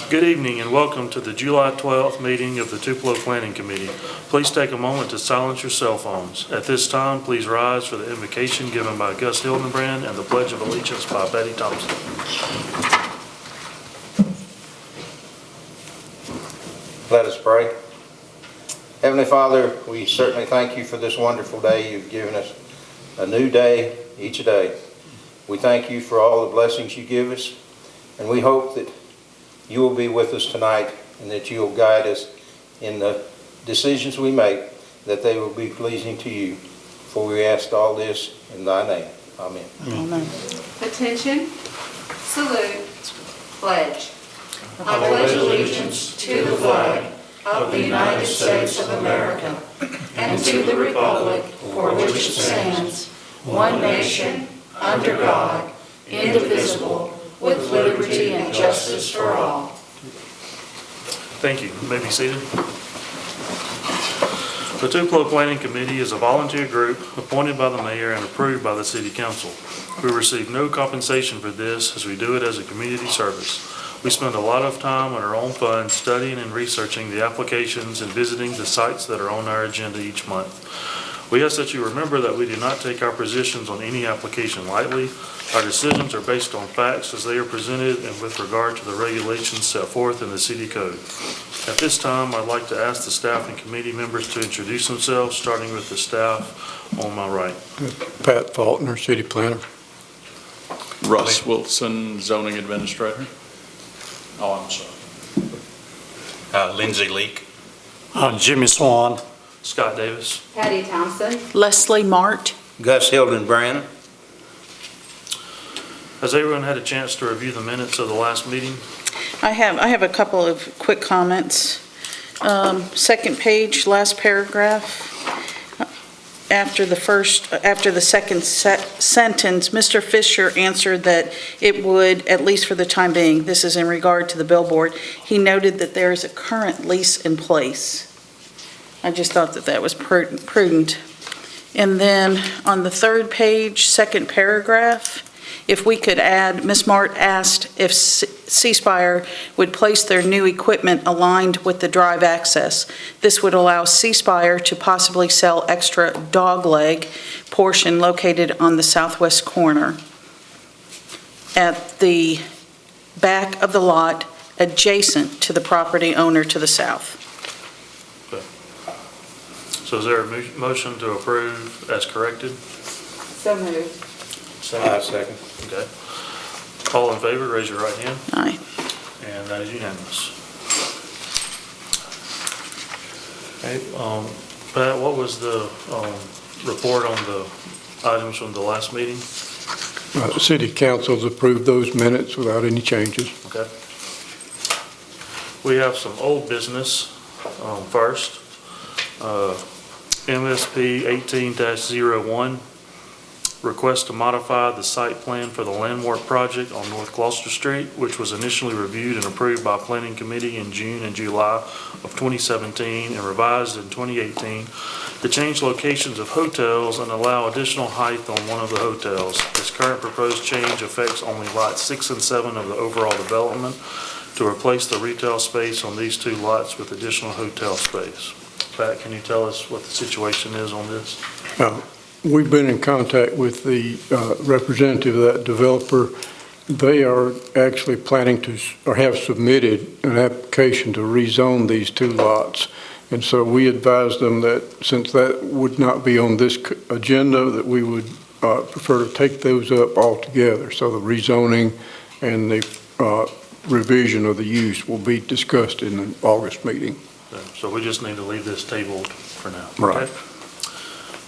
Good evening and welcome to the July 12th meeting of the Tupelo Planning Committee. Please take a moment to silence your cell phones. At this time, please rise for the invocation given by Gus Hildenbrand and the Pledge of Allegiance by Betty Thompson. Let us pray. Heavenly Father, we certainly thank you for this wonderful day. You've given us a new day each day. We thank you for all the blessings you give us, and we hope that you will be with us tonight and that you will guide us in the decisions we make, that they will be pleasing to you. For we ask all this in thy name. Amen. Amen. Attention, salute, pledge. I pledge allegiance to the flag of the United States of America and to the republic for which it stands, one nation, under God, indivisible, with liberty and justice for all. Thank you. You may be seated. The Tupelo Planning Committee is a volunteer group appointed by the mayor and approved by the city council. We receive no compensation for this as we do it as a community service. We spend a lot of time on our own funds studying and researching the applications and visiting the sites that are on our agenda each month. We ask that you remember that we do not take our positions on any application lightly. Our decisions are based on facts as they are presented and with regard to the regulations set forth in the city code. At this time, I'd like to ask the staff and committee members to introduce themselves, starting with the staff on my right. Pat Faulkner, city planner. Russ Wilson, zoning administrator. Oh, I'm sorry. Lindsay Leak. Jimmy Swan. Scott Davis. Patty Thompson. Leslie Mart. Gus Hildenbrand. Has everyone had a chance to review the minutes of the last meeting? I have a couple of quick comments. Second page, last paragraph. After the second sentence, Mr. Fisher answered that it would, at least for the time being, this is in regard to the billboard, he noted that there is a current lease in place. I just thought that that was prudent. And then on the third page, second paragraph, if we could add, Ms. Mart asked if C-Spire would place their new equipment aligned with the drive access. This would allow C-Spire to possibly sell extra dogleg portion located on the southwest corner at the back of the lot adjacent to the property owner to the south. So is there a motion to approve as corrected? So moved. Second. Okay. All in favor, raise your right hand. Aye. And that is unanimous. Okay, Pat, what was the report on the items from the last meeting? The city council's approved those minutes without any changes. Okay. We have some old business first. MSP 18-01. Request to modify the site plan for the landmark project on North Gloucester Street, which was initially reviewed and approved by Planning Committee in June and July of 2017 and revised in 2018 to change locations of hotels and allow additional height on one of the hotels. This current proposed change affects only lots 6 and 7 of the overall development to replace the retail space on these two lots with additional hotel space. Pat, can you tell us what the situation is on this? We've been in contact with the representative of that developer. They are actually planning to, or have submitted an application to rezone these two lots. And so we advised them that since that would not be on this agenda, that we would prefer to take those up altogether. So the rezoning and the revision of the use will be discussed in the August meeting. So we just need to leave this tabled for now. Right. Okay?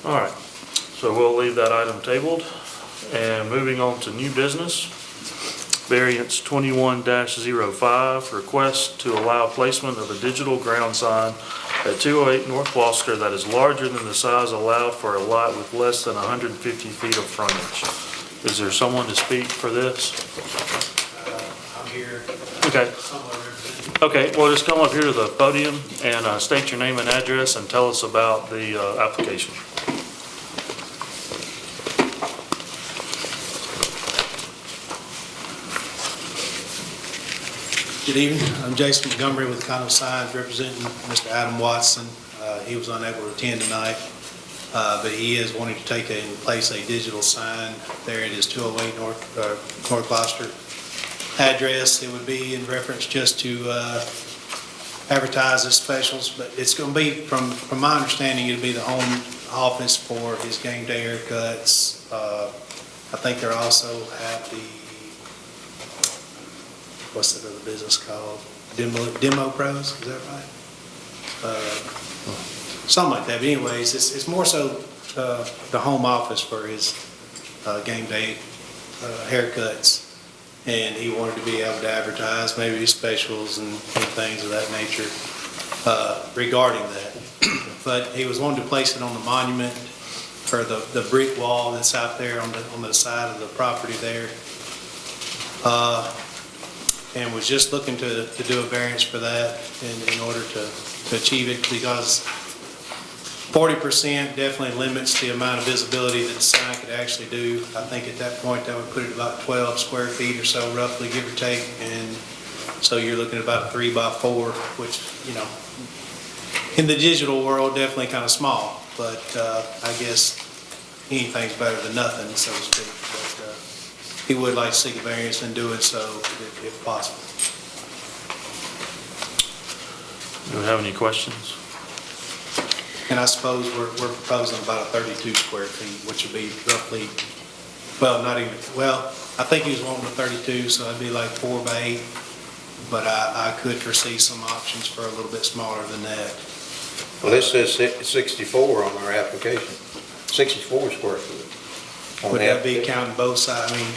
All right. So we'll leave that item tabled. And moving on to new business, variance 21-05, request to allow placement of a digital ground sign at 208 North Gloucester that is larger than the size allowed for a lot with less than 150 feet of frontage. Is there someone to speak for this? I'm here. Okay. Okay, well, just come up here to the podium and state your name and address and tell us about the application. Good evening. I'm Jason Montgomery with Condo Signs representing Mr. Adam Watson. He was unable to attend tonight, but he is wanting to take and place a digital sign there at his 208 North Gloucester address. It would be in reference just to advertise his specials, but it's going to be, from my understanding, it'll be the home office for his game day haircuts. I think they also have the, what's the other business called? Demo Pros, is that right? Something like that, but anyways, it's more so the home office for his game day haircuts. And he wanted to be able to advertise maybe specials and things of that nature regarding that. But he was wanting to place it on the monument for the brick wall that's out there on the side of the property there. And was just looking to do a variance for that in order to achieve it, because 40% definitely limits the amount of visibility that the sign could actually do. I think at that point that would put it about 12 square feet or so, roughly, give or take. And so you're looking at about 3 by 4, which, you know, in the digital world, definitely kind of small. But I guess anything's better than nothing, so to speak. But he would like to seek a variance and do it so if possible. Do we have any questions? And I suppose we're proposing about a 32 square feet, which would be roughly, well, not even, well, I think he was wanting a 32, so that'd be like 4 by 8. But I could foresee some options for a little bit smaller than that. Well, this says 64 on our application, 64 square foot. on Would the that be application. counting both sides? I mean,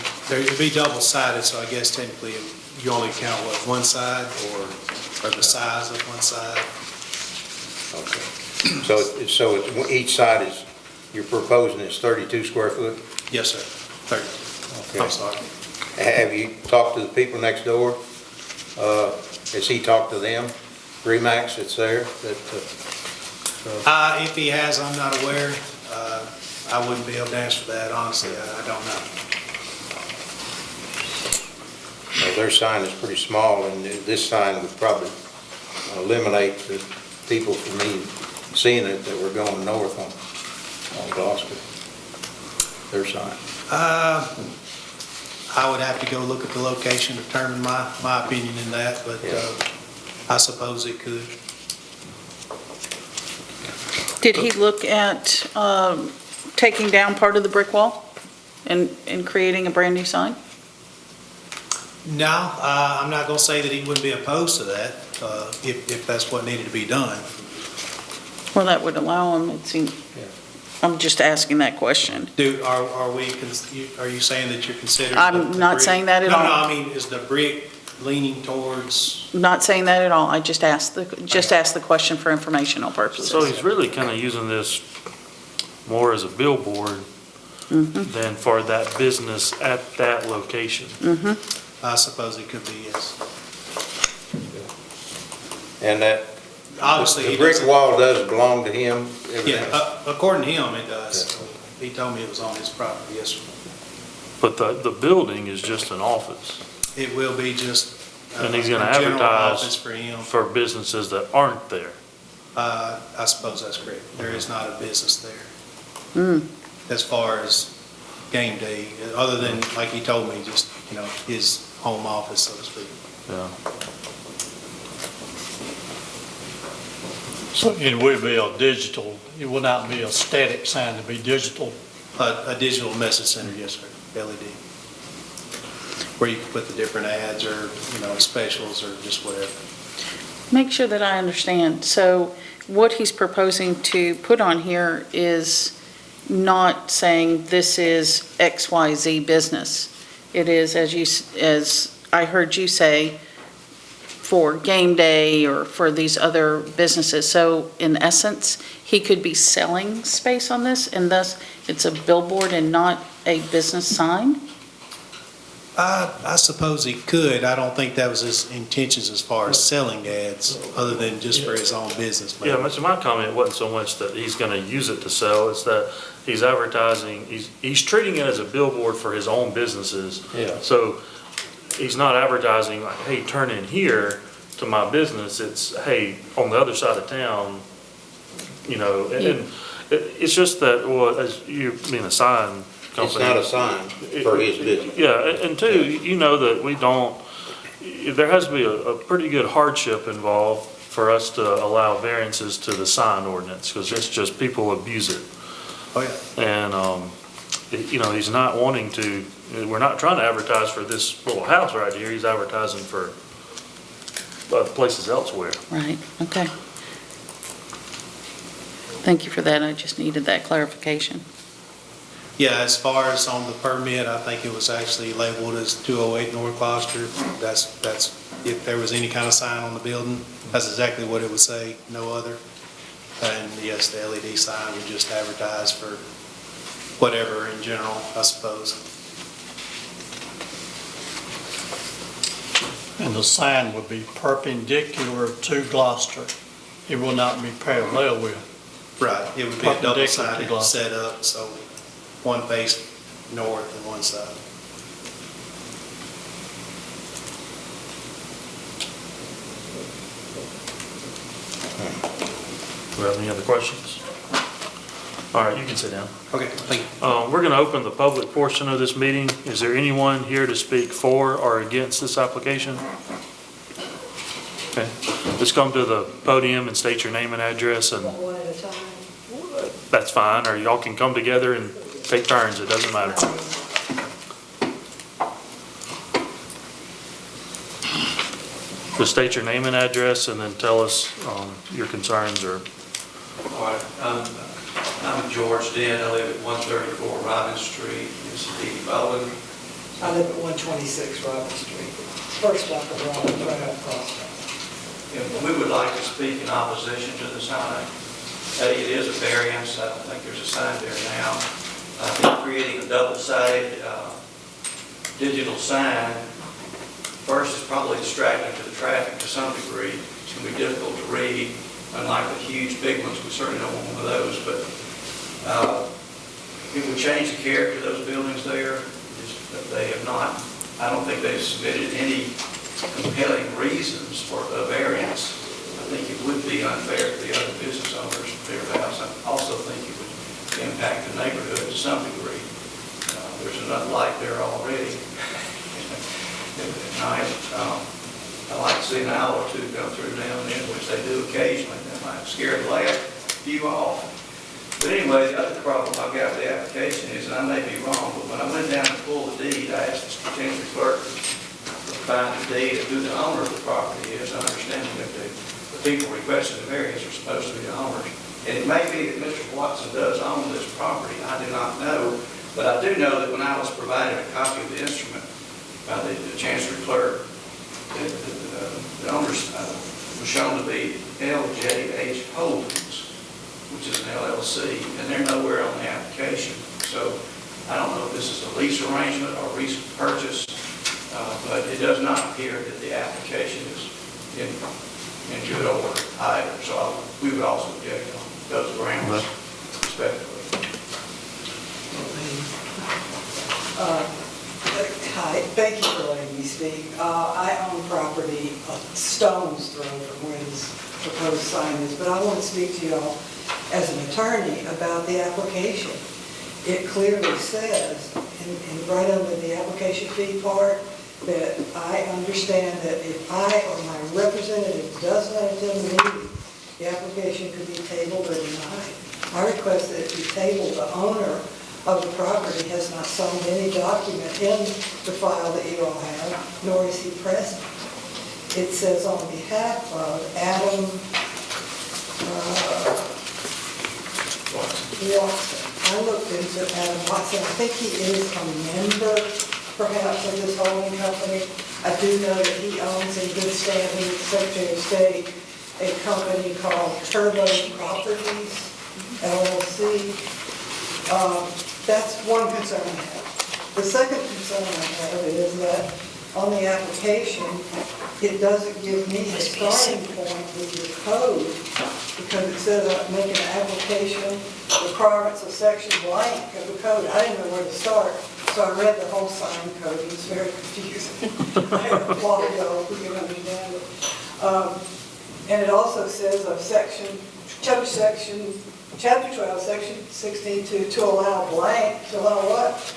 it'd be double-sided, so I guess technically you only count, what, one side or the size of one side? Okay. So each side is, you're proposing is 32 square foot? Yes, sir. 30. Okay. I'm sorry. Have you talked to the people next door? Has he talked to them? Remax that's there? If he has, I'm not aware. I wouldn't be able to answer that, honestly. I don't know. Well, their sign is pretty small, and this sign would probably eliminate the people from me seeing it that were going north on Gloucester. Their sign. I would have to go look at the location to determine my opinion in that, but Yeah. I suppose it could. Did he look at taking down part of the brick wall and creating a brand new sign? No, I'm not going to say that he wouldn't be opposed to that, if that's what needed to be done. Well, that would allow him, it seems. Yeah. I'm just asking that question. Are you saying that you're considering? I'm the not brick? saying that at No, all. no, I mean, is the brick leaning towards? Not saying that at all. I just asked the question for informational purposes. So he's really kind of using this more as a billboard than for that business at that location. I suppose it could be, yes. And that, Obviously, the he brick doesn't. wall does belong to him? Yeah, according to him, it does. He told me it was on his property, yes, sir. But the building is just an office It will be just. And he's gonna a general advertise office for him. for businesses that aren't there. I suppose that's correct. There is not a business there. Mm. As far as game day, other than, like he told me, just, his home office, so to speak. Yeah. So it would be a digital, it would not be a static sign, it'd be digital. A digital message center, yes, sir, LED. Where you can put the different ads or, specials or just whatever. Make sure that I understand. So what he's proposing to put on here is not saying this is XYZ business. It is, as I heard you say, for game day or for these other businesses. So in essence, he could be selling space on this, and thus it's a billboard and not a business sign? I suppose he could. I don't think that was his intentions as far as selling ads, other than just for his own business. maybe. Yeah, so my comment wasn't so much that he's gonna use it to sell, it's that he's advertising, he's treating it as a billboard for his own businesses. Yeah. So he's not advertising like, hey, turn in here to my business. It's, hey, on the other side of town, you know, and it's just that, well, as you being a sign company. It's not a sign for his business. Yeah, and two, you know that we don't, there has to be a pretty good hardship involved for us to allow variances to the sign ordinance, because it's just people abuse it. Oh, yeah. And, you know, he's not wanting to, we're not trying to advertise for this little house right here, he's advertising for places elsewhere. Right, okay. Thank you for that, I just needed that clarification. Yeah, as far as on the permit, I think it was actually labeled as 208 North Gloucester. That's, if there was any kind of sign on the building, that's exactly what it would say, no other. And yes, the LED sign would just advertise for whatever in general, I suppose. And the sign would be perpendicular to Gloucester. It will not be parallel with. Right, it would be a double Perpendicular to sided Gloucester. setup, so one face north and one side. Do we have any other questions? All right, you can sit down. Okay, thank you. We're going to open the public portion of this meeting. Is there anyone here to speak for or against this application? Okay, just come to the podium and state your name and address, and One at a time. that's fine, or y'all can come together and take turns, it doesn't matter. Just state your name and address and then tell us your concerns or. All right, I'm George Dent. I live at 134 Robin Street in Steve Bowen. I live at 126 Robin Street, first block of Robin, right up across. And we would like to speak in opposition to the sign. It is a variance. I don't think there's a sign there now. I think creating a double-sided digital sign, first, is probably distracting to the traffic to some degree. It's going to be difficult to read. Unlike the huge big ones, we certainly don't want one of those, but it would change the character of those buildings there. They have not, I don't think they've submitted any compelling reasons for a variance. I think it would be unfair to the other business owners thereabouts. I also think it would impact the neighborhood to some degree. There's enough light there already at night. I like to see an owl or two go through now and then, which they do occasionally. That might scare the life few off. But anyway, the other problem I've got with the application is, and I may be wrong, but when I went down to pull the deed, I asked the chancery clerk to find the deed of who the owner of the property is, understanding that the people requesting the variance are supposed to be the owners. And it may be that Mr. Watson does own this property. I do not know. But I do know that when I was provided a copy of the instrument by the chancery clerk, the owners was shown to be LJH Holdings, which is an LLC, and they're nowhere on the application. So I don't know if this is a lease arrangement or recent purchase, but it does not appear that the application is in good order either. So we would also object on those grounds respectively. Hi, thank you for letting me speak. I own property a stone's throw from where this proposed sign is, but I want to speak to y'all as an attorney about the application. It clearly says, and right under the application fee part, that I understand that if I or my representative does not attend the meeting, the application could be tabled or denied. I request that it be tabled. The owner of the property has not signed any document in the file that you all have, nor is he present. It says on behalf of Adam Watson. I looked into Adam Watson. I think he is a member, perhaps, of this holding company. I do know that he owns in good standing with the Secretary of State a company called Tupelo Properties, LLC. That's one concern I have. The second concern I have is that on the application, it doesn't give me a starting point with the code, because it says I'm making an application, requirements of section blank of the code. I didn't know where to start. So I read the whole sign code, it was very confusing. I had to walk it all, we can understand it. And it also says of chapter 12, section 16, to allow blank, to allow what?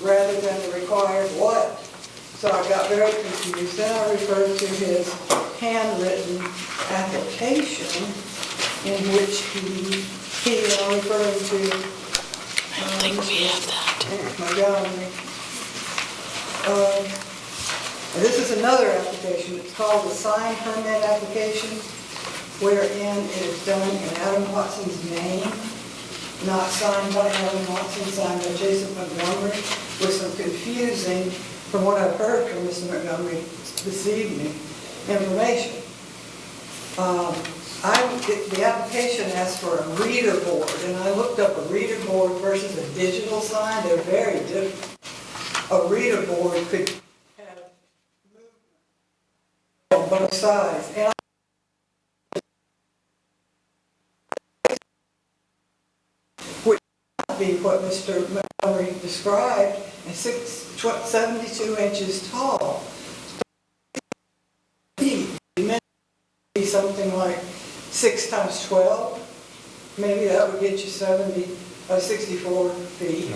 Rather than the required what? So I got very confused. Then I referred to his handwritten application in which he referring to. I think we have that. My gallery. This is another application. It's called the sign permit application, wherein it is done in Adam Watson's name, not signed by Adam Watson, signed by Jason Montgomery, with some confusing, from what I've heard from Mr. Montgomery this evening, information. The application asks for a reader board, and I looked up a reader board versus a digital sign. They're very different. A reader board could have movement on both sides. And would not be what Mr. Montgomery described, and 72 inches tall. Be something like 6 times 12, maybe that would get you 64 feet.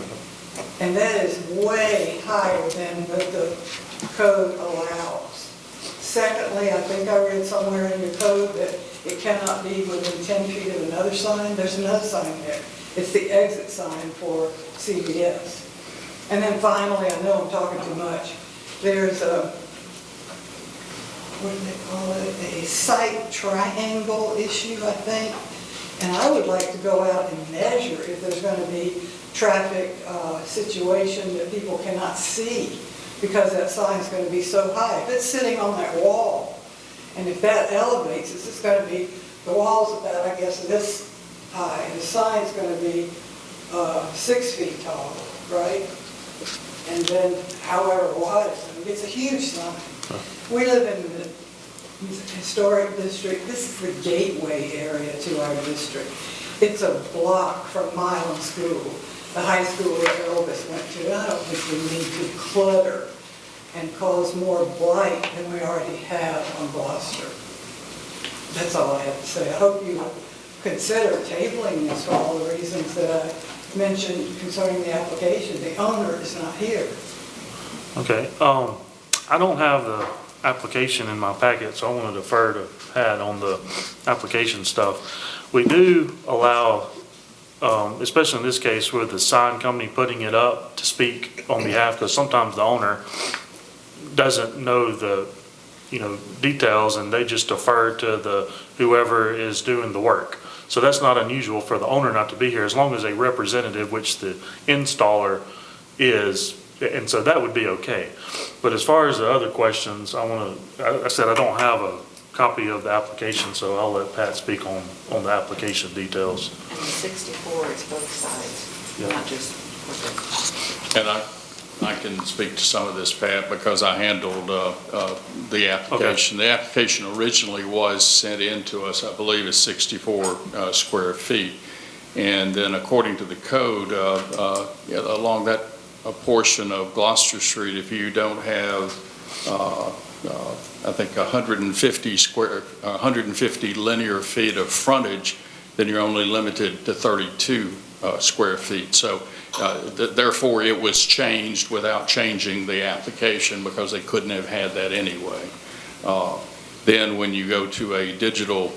And that is way higher than what the code allows. Secondly, I think I read somewhere in your code that it cannot be within 10 feet of another sign. There's another sign there. It's the exit sign for CVS. And then finally, I know I'm talking too much, there's what do they call it, a sight triangle issue, I think. And I would like to go out and measure if there's going to be traffic situation that people cannot see because that sign's going to be so high. If it's sitting on that wall, and if that elevates, it's going to be, the wall's about, I guess, this high, and the sign's going to be 6 feet tall, right? And then however wide, it's a huge sign. We live in the historic district. This is the gateway area to our district. It's a block from Milan School, the high school that Elvis went to. I don't think we need to clutter and cause more blight than we already have on Gloucester. That's all I have to say. I hope you consider tabling this for all the reasons that I mentioned concerning the application. The owner is not here. Okay, I don't have the application in my packet, so I want to defer to Pat on the application stuff. We do allow, especially in this case with the sign company putting it up to speak on behalf, because sometimes the owner doesn't know the, details, and they just defer to the whoever is doing the work. So that's not unusual for the owner not to be here, as long as a representative, which the installer is, and so that would be okay. But as far as the other questions, I said I don't have a copy of the application, so I'll let Pat speak on the application details. And the 64 is both sides, Yeah. not just corporate. And I can speak to some of this, Pat, because I handled the application. The application originally was sent in to us, I believe, as 64 square feet. And then according to the code, along that portion of Gloucester Street, if you don't have, I think 150 linear feet of frontage, then you're only limited to 32 square feet. So therefore it was changed without changing the application because they couldn't have had that anyway. Then when you go to a digital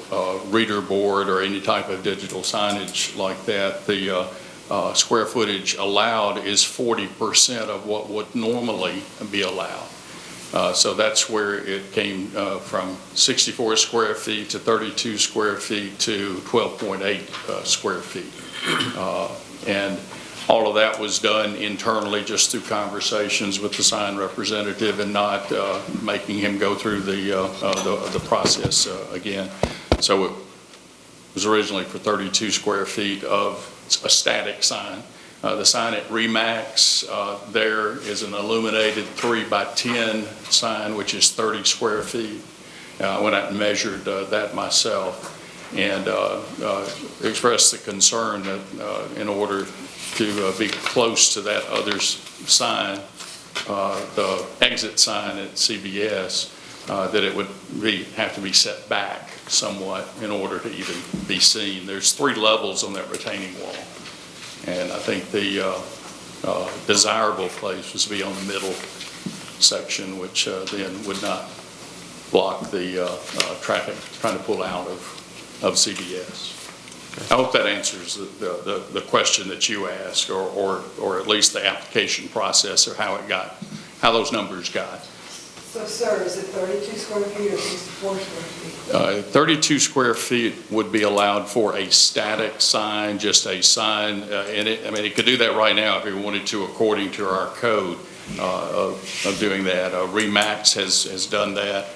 reader board or any type of digital signage like that, the square footage allowed is 40% of what would normally be allowed. So that's where it came from 64 square feet to 32 square feet to 12.8 square feet. And all of that was done internally just through conversations with the sign representative and not making him go through the process again. So it was originally for 32 square feet of a static sign. The sign at Remax, there is an illuminated 3x10 sign, which is 30 square feet. I went out and measured that myself. and expressed the concern that in order to be close to that other sign, the exit sign at CBS, that it would have to be set back somewhat in order to even be seen. There's 3 levels on that retaining wall, and I think the desirable place was to be on the middle section, which then would not block the traffic trying to pull out of CBS. I hope that answers the question that you asked, or at least the application process, or how those numbers got. So, sir, is it 32 square feet or 64 square feet? 32 square feet would be allowed for a static sign, just a sign, and it could do that right now if it wanted to, according to our code of doing that. RE/MAX has done that.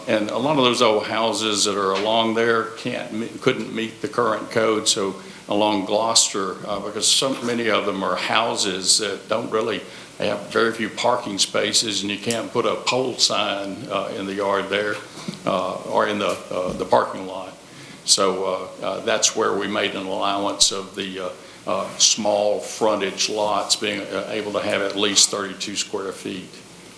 And a lot of those old houses that are along there couldn't meet the current code. So along Gloucester, because so many of them are houses that they have very few parking spaces, and you can't put a pole sign in the yard there or in the parking lot. So that's where we made an allowance of the small frontage lots being able to have at least 32 square feet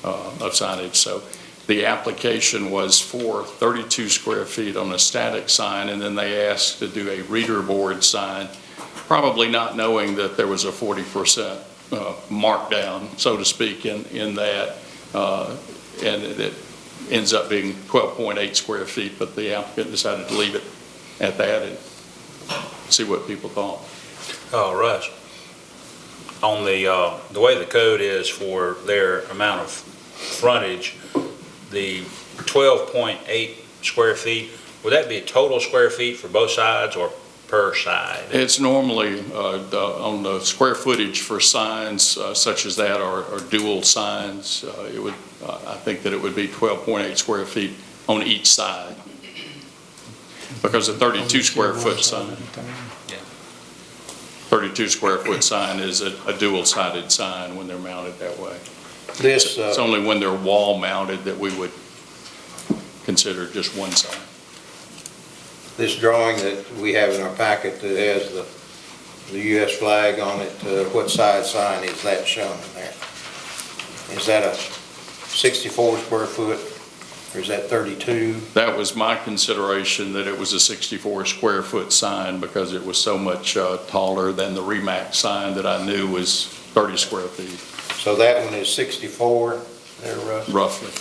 of signage. So the application was for 32 square feet on a static sign, and then they asked to do a reader board sign, probably not knowing that there was a 40% markdown, so to speak, in that, and it ends up being 12.8 square feet, but the applicant decided to leave it at that and see what people thought. Russ, on the way the code is for their amount of frontage, the 12.8 square feet, would that be total square feet for both sides or per side? It's normally on the square footage for signs such as that, or dual signs, I think that it would be 12.8 square feet on each side, because a 32 square foot sign. 32 square foot sign is a dual-sided sign when they're mounted that way. It's only when they're wall mounted that we would consider just one sign. This drawing that we have in our packet that has the U.S. flag on it, what size sign is that shown in there? Is that a 64 square foot, or is that 32? That was my consideration, that it was a 64 square foot sign because it was so much taller than the RE/MAX sign that I knew was 30 square feet. So that one is 64 there, Russ? Roughly.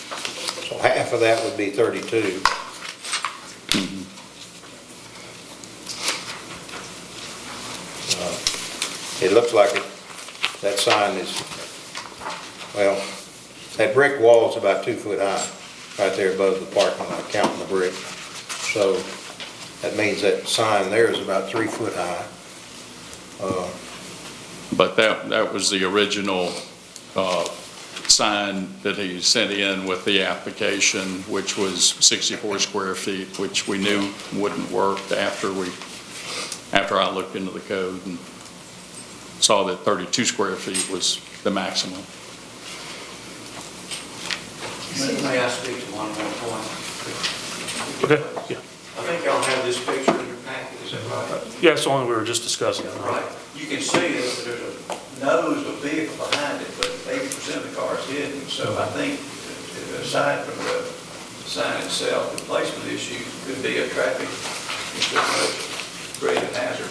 So half of that would be 32. It looks like that sign is, well, that brick wall is about 2 foot high, right there above the parking lot, counting the brick. So that means that sign there is about 3 foot high. But that was the original sign that he sent in with the application, which was 64 square feet, which we knew wouldn't work after I looked into the code and saw that 32 square feet was the maximum. May I speak to one more point? Okay, yeah. I think y'all have this picture in your packet, is that right? Yeah, it's the one we were just discussing. Right. You can see that there's a nose of vehicle behind it, but 80% of the car is hidden. So I think, aside from the sign itself, the placement issue could be a traffic create a hazard,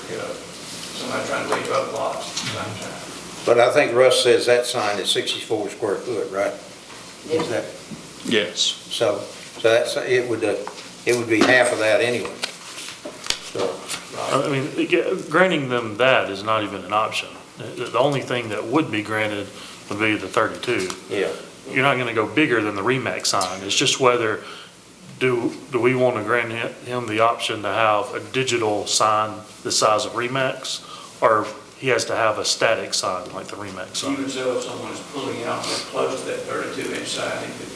somebody trying to leave up lots at the same time. But I think Russ says that sign is 64 square foot, right? Is that? Yes. So that's, it would be half of that anyway. So, I mean, granting them that is not even an option. The only thing that would be granted would be the 32. yeah. You're not going to go bigger than the RE/MAX sign. It's just whether, do we want to grant him the option to have a digital sign the size of RE/MAX, or he has to have a static sign like the RE/MAX sign? Even so, if someone is pulling out that close to that 32-inch sign, it could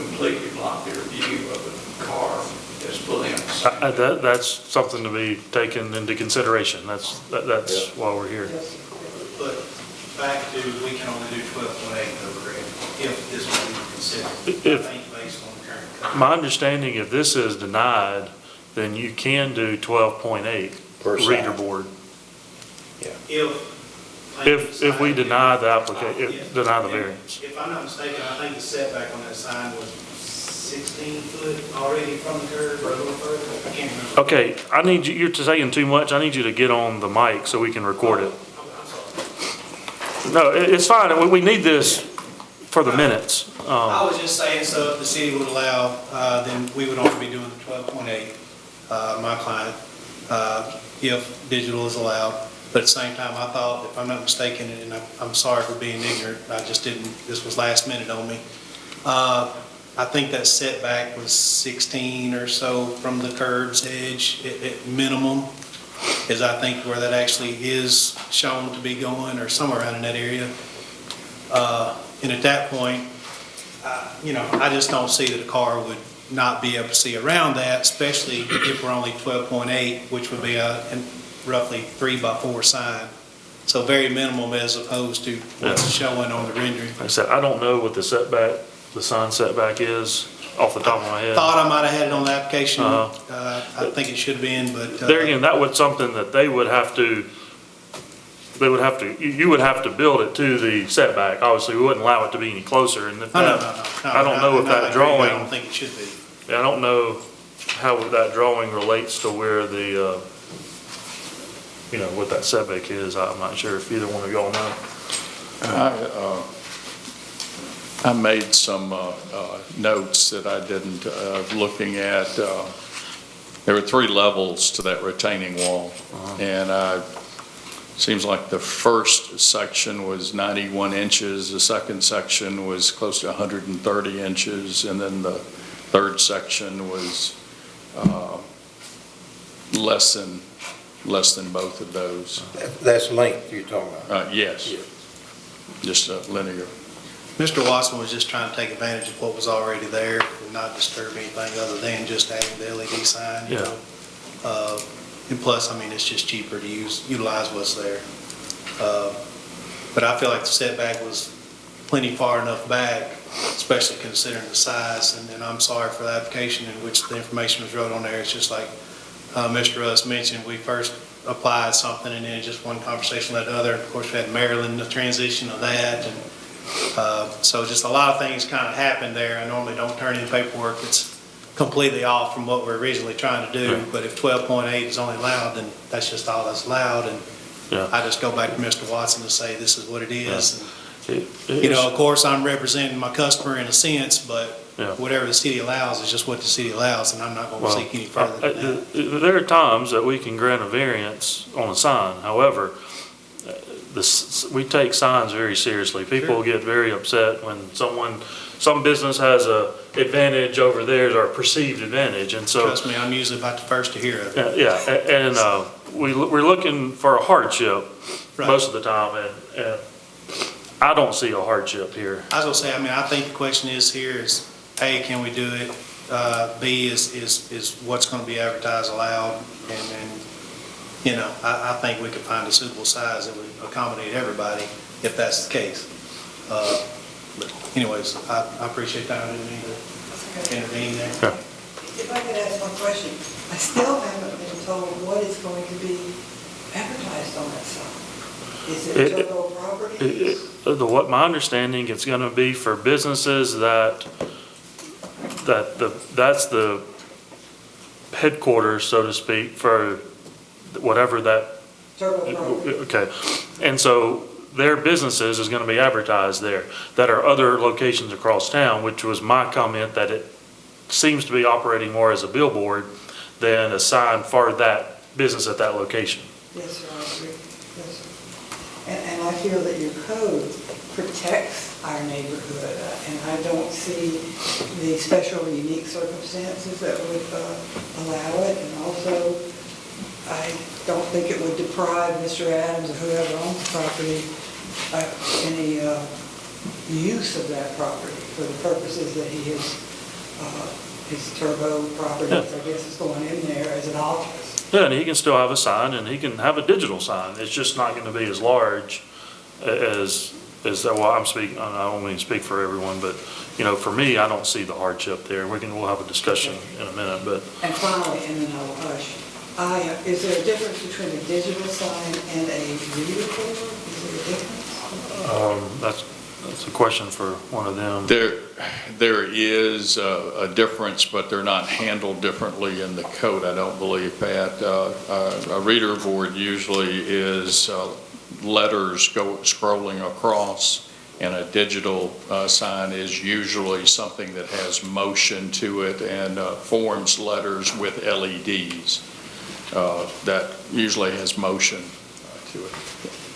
completely block their view of the car that's pulling out. That's something to be taken into consideration. That's why we're here. But back to, we can only do 12.8 over it if this would be considered, I think, based on the current code. My understanding, if this is denied, then you can do 12.8 Per side. reader board. If we deny deny the deny the variance. If I'm not mistaken, I think the setback on that sign was 16 foot already from the curb or a little further. I can't remember. Okay, I need you, you're saying too much. I need you to get on the mic so we can record it. I'm sorry. No, it's fine. We need this for the minutes. I was just saying, so if the city would allow, then we would only be doing the 12.8, my client, if digital is allowed. But at the same time, I thought, if I'm not mistaken, and I'm sorry for being ignorant, I just didn't, this was last minute on me. I think that setback was 16 or so from the curb's edge at minimum, is I think where that actually is shown to be going, or somewhere around in that area. And at that point, I just don't see that a car would not be able to see around that, especially if we're only 12.8, which would be a roughly 3x4 sign. So very minimum as opposed to what's showing on the rendering. Like I said, I don't know what the sign setback is off the top of my head. Thought I might have had it on the application. I think it should have been, but. There again, that was something that you would have to build it to the setback. Obviously, we wouldn't allow it to be any closer. And if No. I don't know if that drawing. I don't think it should be. I don't know how that drawing relates to where the, what that setback is. I'm not sure if either one of y'all know. I made some notes that I didn't, looking at, there were 3 levels to that retaining wall. And seems like the first section was 91 inches, the second section was close to 130 inches, and then the third section was less than both of those. That's length you're talking about? Yes. Just linear. Mr. Watson was just trying to take advantage of what was already there and not disturb anything other than just adding the LED sign, you Yeah. know. And plus, I mean, it's just cheaper to utilize what's there. But I feel like the setback was plenty far enough back, especially considering the size. And I'm sorry for the application in which the information was wrote on there. It's just like Mr. Russ mentioned, we first applied something and then just one conversation led to the other. Of course, we had Maryland, the transition of that. And so just a lot of things kind of happened there. I normally don't turn in paperwork that's completely off from what we're originally trying to do. But if 12.8 is only allowed, then that's just all that's allowed. And I just go back to Mr. Watson to say this is what it is. And, of course, I'm representing my customer in a sense, but whatever the city allows is just what the city allows, and I'm not going to seek any further than that. There are times that we can grant a variance on a sign. However, we take signs very seriously. People get very upset when some business has a advantage over theirs, or a perceived advantage, and so. Trust me, I'm usually about the first to hear of it. And we're looking for a hardship most of the time, and I don't see a hardship here. I was gonna say, I mean, I think the question is here is, A, can we do it? B, is what's gonna be advertised allowed? And I think we could find a suitable size that would accommodate everybody if that's the case. But anyways, I appreciate that. I didn't mean to intervene there. If I could ask one question, I still haven't been told what is going to be advertised on that sign. Is it Tupelo Properties? What my understanding, it's gonna be for businesses that's the headquarters, so to speak, for whatever that. Tupelo Properties. Okay, and so their businesses is gonna be advertised there, that are other locations across town, which was my comment, that it seems to be operating more as a billboard than a sign for that business at that location. Yes, sir, I agree. Yes, sir. And I feel that your code protects our neighborhood, and I don't see the special or unique circumstances that would allow it. And also, I don't think it would deprive Mr. Adams or whoever owns the property any use of that property for the purposes that he has, his turbo property, I guess, is going in there as an office. Yeah, and he can still have a sign, and he can have a digital sign. It's just not gonna be as large as well, I'm speaking, I don't mean to speak for everyone, but for me, I don't see the hardship there. We'll have a discussion in a minute, but And finally, and then I'll hush, is there a difference between a digital sign and a reader board? Is there a difference? that's a question for one of them. There is a difference, but they're not handled differently in the code, I don't believe, Pat. A reader board usually is letters scrolling across, and a digital sign is usually something that has motion to it and forms letters with LEDs. That usually has motion to it.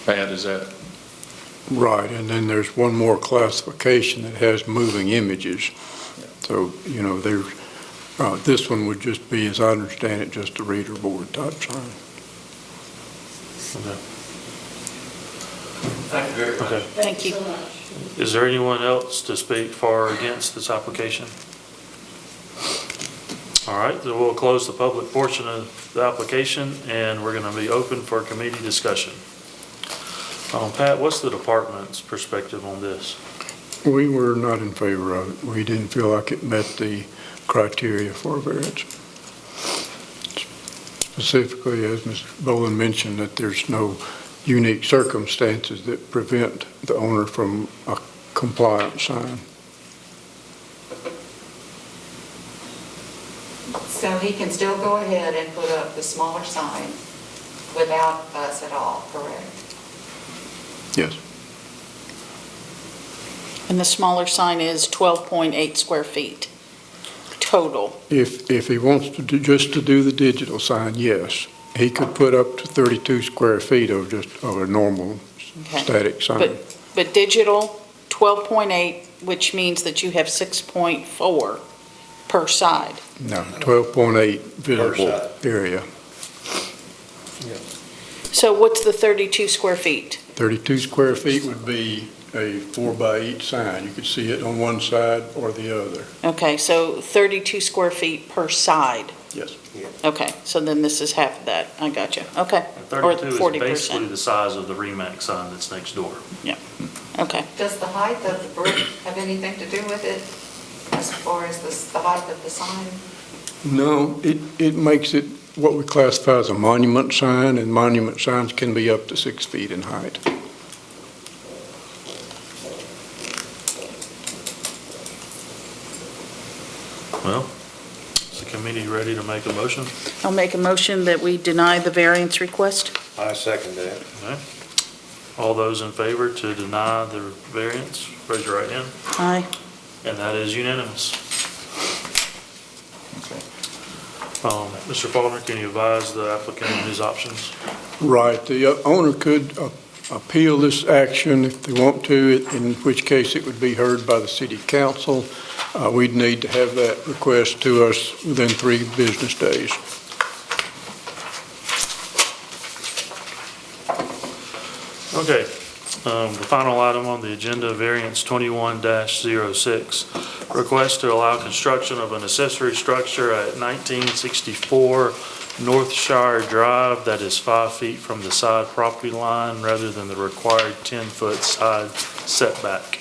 Pat, is that? Right, and then there's one more classification that has moving images. So, this one would just be, as I understand it, just a reader board type sign. Thank you very much. Okay. Thank you. So much. Is there anyone else to speak for or against this application? All right, then we'll close the public portion of the application, and we're going to be open for committee discussion. Pat, what's the department's perspective on this? We were not in favor of it. We didn't feel like it met the criteria for a variance. Specifically, as Ms. Boland mentioned, that there's no unique circumstances that prevent the owner from a compliant sign. So he can still go ahead and put up the smaller sign without us at all, correct? Yes. And the smaller sign is 12.8 square feet total. If he wants to just to do the digital sign, yes. He could put up to 32 square feet of a normal Okay. static sign. But digital, 12.8, which means that you have 6.4 per side. No, 12.8 visible side. area. So what's the 32 square feet? 32 square feet would be a 4-by-8 sign. You could see it on one side or the other. Okay, so 32 square feet per side. Yes. Okay, so then this is half of that. I got you. Okay. And Or 32 is 40%. basically the size of the Remax sign that's next door. Okay. Does the height of the brick have anything to do with it as far as the height of the sign? No, it makes it what we classify as a monument sign, and monument signs can be up to 6 feet in height. Well, is the committee ready to make a motion? I'll make a motion that we deny the variance request. I second that. Okay. All those in favor to deny the variance, raise your right hand. Aye. And that is unanimous. Mr. Faulkner, can you advise the applicant on his options? Right, the owner could appeal this action if they want to, in which case it would be heard by the city council. We'd need to have that request to us within 3 business days. Okay, the final item on the agenda, variance 21-06. Request to allow construction of an accessory structure at 1964 North Shire Drive that is 5 feet from the side property line rather than the required 10-foot side setback.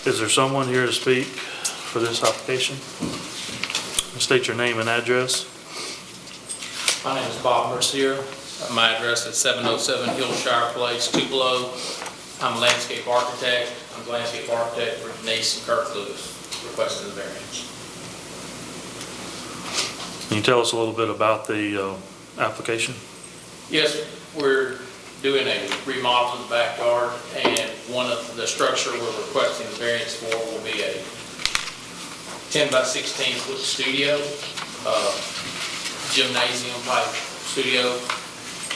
Is there someone here to speak for this application? State your name and address. My name is Bob Mercier. My address is 707 Hillshire Place, Tupelo. I'm a landscape architect. I'm the landscape architect for Denise and Kirk Lewis, requesting the variance. Can you tell us a little bit about the application? Yes, we're doing a remodel in the backyard, and one of the structure we're requesting the variance for will be a 10 by 16 foot studio, gymnasium type studio.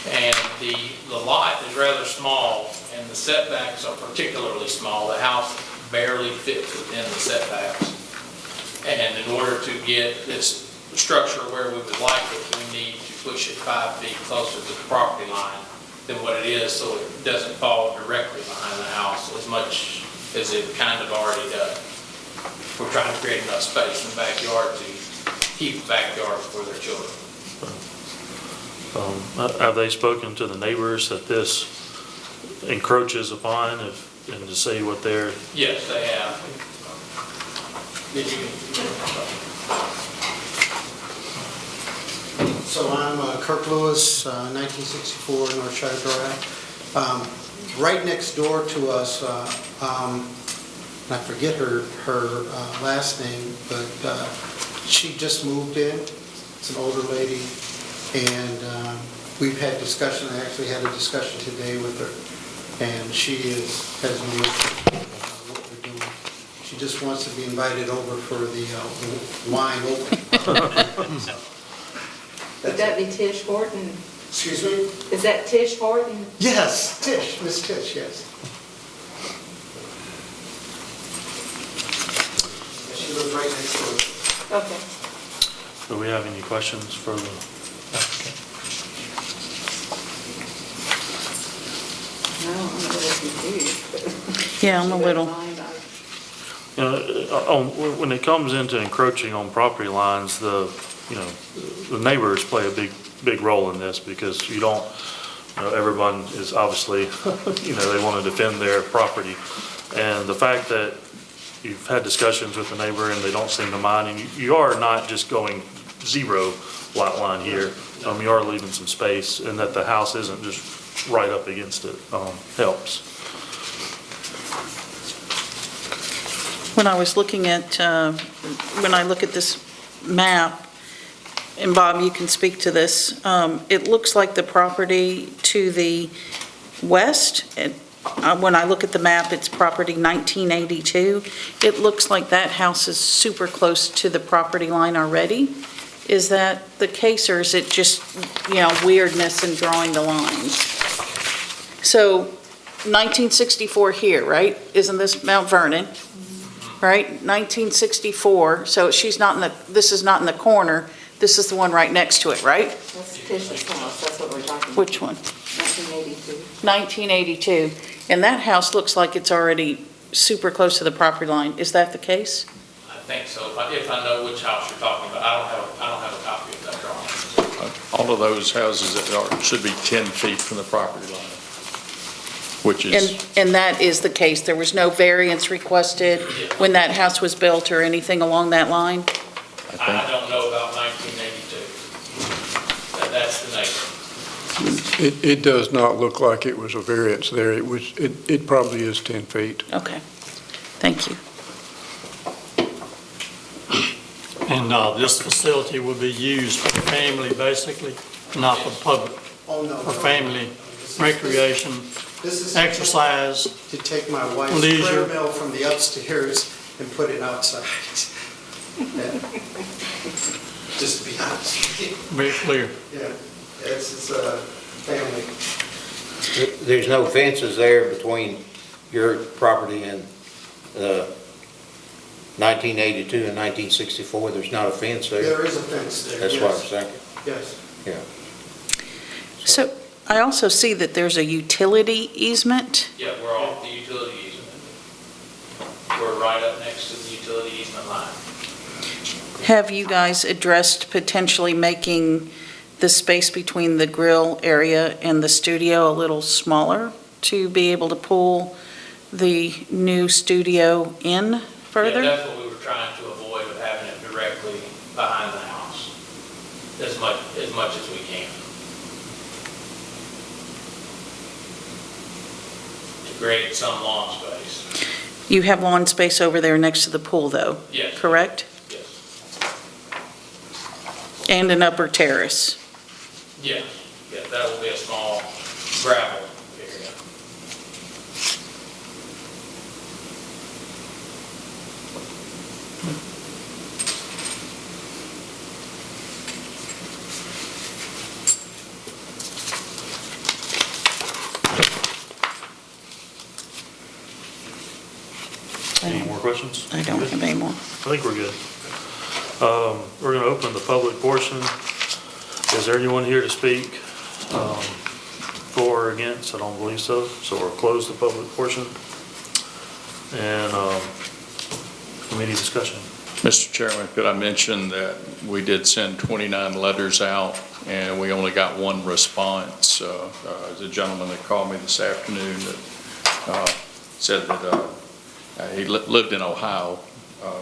And the lot is rather small, and the setbacks are particularly small. The house barely fits within the setbacks. And in order to get this structure where we would like it, we need to push it 5 feet closer to the property line than what it is, so it doesn't fall directly behind the house as much as it kind of already does. We're trying to create enough space in the backyard to keep the backyard for their children. Have they spoken to the neighbors that this encroaches upon and to see what they're, Yes, they have. Did you? So I'm Kirk Lewis, 1964 North Shire Drive. Right next door to us, I forget her last name, but she just moved in. It's an older lady, and we've had discussion. I actually had a discussion today with her, and she has no issue with what we're doing. She just wants to be invited over for the wine opening. Would that be Tish Horton? Excuse me? Is that Tish Horton? Yes, Tish, Miss Tish, yes. She lives right next door. Okay. Do we have any questions for the applicant? No, I'm a little confused. Yeah, I'm a little. You know, when it comes into encroaching on property lines, the neighbors play a big role in this, because you don't, everyone is obviously, they want to defend their property. And the fact that you've had discussions with the neighbor and they don't seem to mind, and you are not just going zero lot line here. You are leaving some space, and that the house isn't just right up against it, helps. When I was looking at, when I look at this map, and Bob, you can speak to this, it looks like the property to the west, when I look at the map, it's property 1982. It looks like that house is super close to the property line already. Is that the case, or is it just, weirdness in drawing the lines? So 1964 here, right? Isn't this Mount Vernon? Right? 1964, so she's not in the, this is not in the corner. This is the one right next to it, right? That's Tish's house, that's what we're talking about. Which one? 1982. 1982. And that house looks like it's already super close to the property line. Is that the case? I think so, if I know which house you're talking about. I don't have a copy of that drawing. All of those houses should be 10 feet from the property line, which is, And that is the case. There was no variance requested when that house was built or anything along that line? I don't know about 1982. That's the neighbor. It does not look like it was a variance there. It probably is 10 feet. Okay. Thank you. And this facility will be used for family, basically, not for public, Oh, no. for family recreation, This is exercise. to take my wife's Leisure. treadmill from the upstairs and put it outside. Yeah. Just to be honest with you. Very clear. Yeah, it's a family. There's no fences there between your property and 1982 and 1964? There's not a fence there? There is a fence there. That's what I'm thinking. Yes. So I also see that there's a utility easement. Yeah, we're off the utility easement. We're right up next to the utility easement line. Have you guys addressed potentially making the space between the grill area and the studio a little smaller to be able to pull the new studio in further? Yeah, that's what we were trying to avoid, with having it directly behind the house, as much as we can. To create some lawn space. You have lawn space over there next to the pool, though? Yes. Correct? Yes. And an upper terrace? Yeah, that will be a small gravel area. Any more questions? I don't have any more. I think we're good. We're going to open the public portion. Is there anyone here to speak for or against? I don't believe so. So we'll close the public portion. And committee discussion. Mr. Chairman, could I mention that we did send 29 letters out, and we only got one response. There's a gentleman that called me this afternoon that said that he lived in Ohio,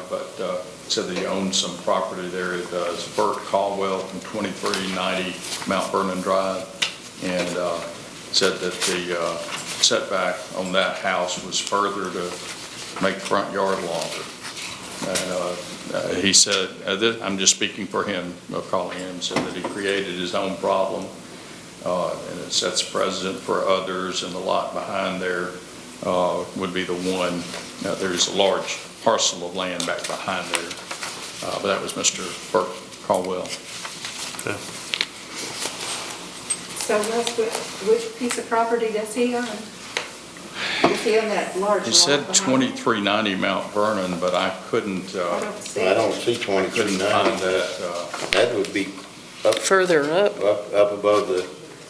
but said that he owns some property there. It is Bert Caldwell from 2390 Mount Vernon Drive, and said that the setback on that house was further to make the front yard longer. And he said, I'm just speaking for him, calling him, said that he created his own problem, and it sets precedent for others, and the lot behind there would be the one. There's a large parcel of land back behind there, but that was Mr. Bert Caldwell. Okay. So Russ, which piece of property does he own? Does he own that large lot He said behind? 2390 Mount Vernon, but I couldn't, I don't see I it. don't see couldn't 2390. find that. That would be Further up, up above the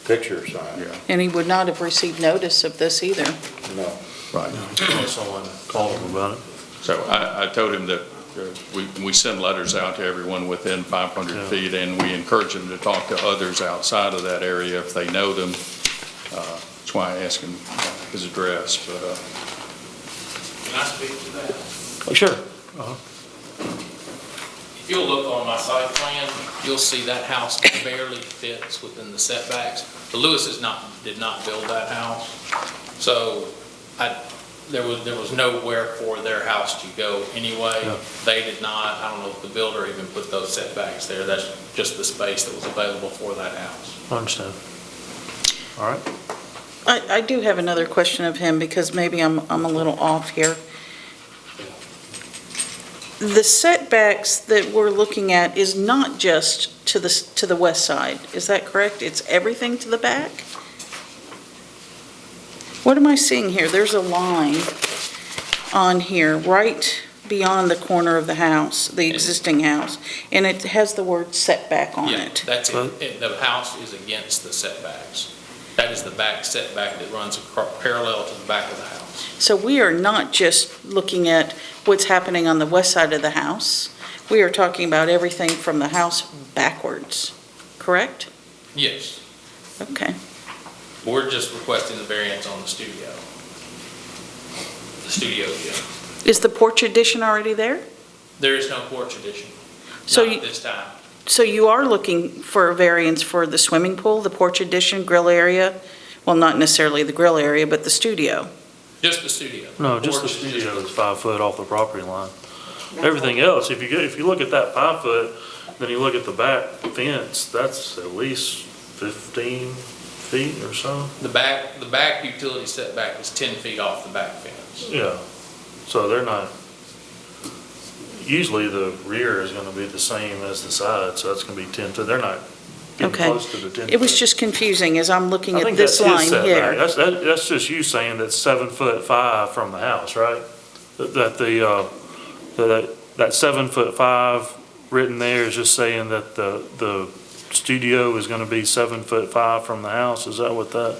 picture sign. Yeah, and he would not have received notice of this either. No. right. Someone called him about it. So I told him that we send letters out to everyone within 500 Yeah. feet, and we encourage them to talk to others outside of that area if they know them. That's why I asked him his address, but, Can I speak to that? Sure. If you'll look on my site plan, you'll see that house barely fits within the setbacks. The Lewises did not build that house, so there was nowhere for their house to go anyway. Yeah. They did not, I don't know if the builder even put those setbacks there. That's just the space that was available for that house. I understand. All right. I do have another question of him, because maybe I'm a little off here. The setbacks that we're looking at is not just to the west side, is that correct? It's everything to the back? What am I seeing here? There's a line on here, right beyond the corner of the house, the existing house, and it has the word setback on Yeah, it. that's it. The house is against the setbacks. That is the back setback that runs parallel to the back of the house. So we are not just looking at what's happening on the west side of the house. We are talking about everything from the house backwards, correct? Yes, Okay. we're just requesting the variance on the studio. The studio, yeah. Is the porch addition already there? There is no porch addition, So not you, at this time. so you are looking for a variance for the swimming pool, the porch addition, grill area? Well, not necessarily the grill area, but the studio. Just the studio. No, just the Porch is studio is 5 foot off the property line. Everything else, if you look at that 5 foot, then you look at the back fence, that's at least 15 feet or so. The back utility setback is 10 feet off the back fence. Yeah, so they're not, usually the rear is gonna be the same as the side, so that's gonna be 10 foot. They're not getting Okay. close to the 10 foot. It was just confusing as I'm looking I at think this that's his line setback. here. That's just you saying that's 7'5" from the house, right? That 7'5" written there is just saying that the studio is gonna be 7'5" from the house, is that what that?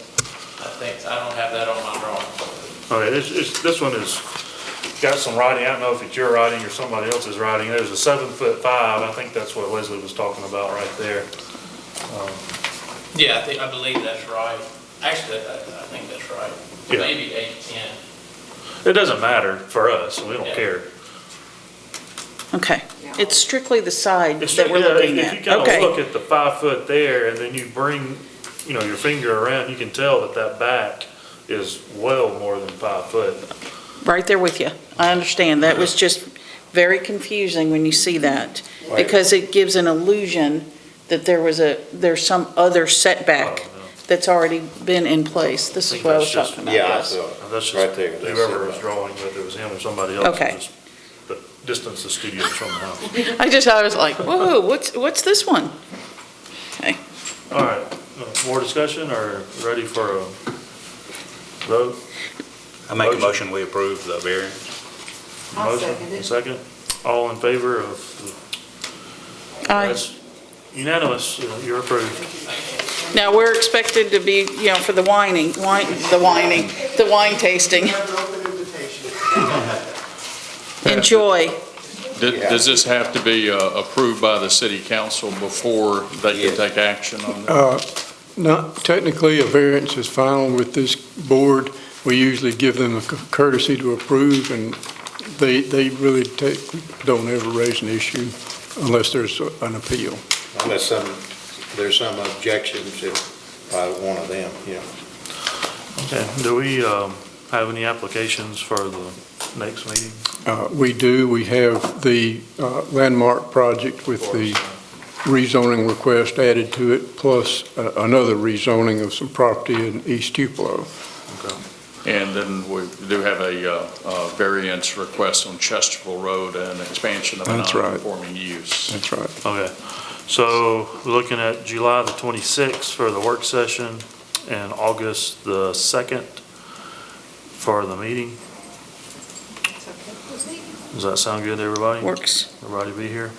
I don't have that on my drawing. Okay, this one is, got some writing, I don't know if it's your writing or somebody else's writing, there's a 7'5", I think that's what Leslie was talking about right there. Yeah, I believe that's right. Actually, I think that's right. Yeah. Maybe 8, 10. It doesn't matter for us, we don't Yeah. care. Okay. It's strictly the side It's that we're yeah, looking if at. you kind of Okay. look at the 5 foot there and then you bring, your finger around, you can tell that back is well more than 5 foot. Right there with you. I understand. That was just very confusing when you see that, because it gives an illusion that there's some other setback Oh, no. that's already been in place. This is think what I was that's just- talking about. Yeah, I yes. saw it. That's just Right there, that's whoever it. was drawing, whether it was him or somebody else. Okay. just the distance the studio's from the house. I was like, whoa, what's this one? Okay. All right, more discussion or ready for a vote? I make a Motion. motion, we approve the variance. I'll Motion, second it. second. All in favor of? That's unanimous, you're approved. Now, we're expected to be, for the wine tasting. Enjoy. Does this have to be approved by the city council before they can take action on that? Not technically, a variance is final with this board. We usually give them a courtesy to approve, and They really don't ever raise an issue unless there's an appeal. Unless there's some objections by one of them, you know. Okay, do we have any applications for the next meeting? We do. We have the landmark project with the rezoning request added to it, plus another rezoning of some property in East Tupelo. And then we do have a variance request on Chesterville Road and expansion of a That's right. non-conforming use. That's right. Okay, so we're looking at July the 26th for the work session and August the 2nd for the meeting. Does that sound good to everybody? Works. Everybody be here?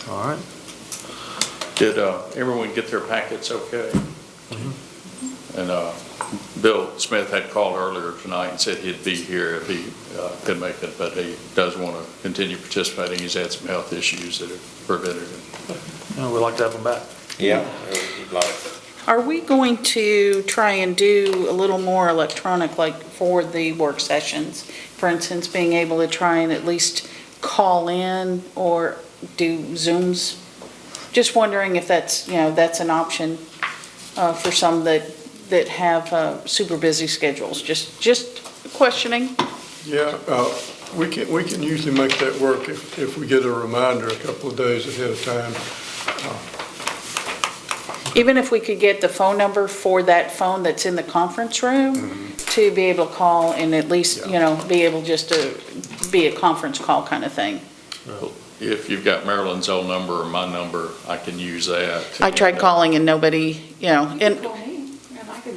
All right. Did everyone get their packets okay? And Bill Smith had called earlier tonight and said he'd be here if he could make it, but he does want to continue participating. He's had some health issues that have prevented him. We'd like to have them back. Yeah, we'd like. Are we going to try and do a little more electronic, like for the work sessions? For instance, being able to try and at least call in or do Zooms? Just wondering if that's, that's an option for some that have super busy schedules. Just questioning. Yeah, we can usually make that work if we get a reminder a couple of days ahead of time. Even if we could get the phone number for that phone that's in the conference room to be able to call and at least, be able just to be a conference call kind of thing. If you've got Marilyn's old number or my number, I can use that. I tried calling and nobody, and, Call me, and I can,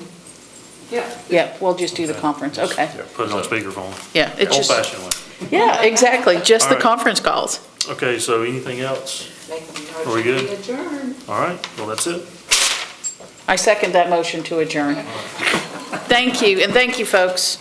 yeah. yeah, we'll just do the conference, okay. Yeah, put it on speakerphone. Yeah, it's just, Old-fashioned way. yeah, exactly, just the All right. conference calls. Okay, so anything else? Make a Are we good? motion to adjourn. All right, well, that's it. I second that motion to adjourn. Thank you, and thank you, folks.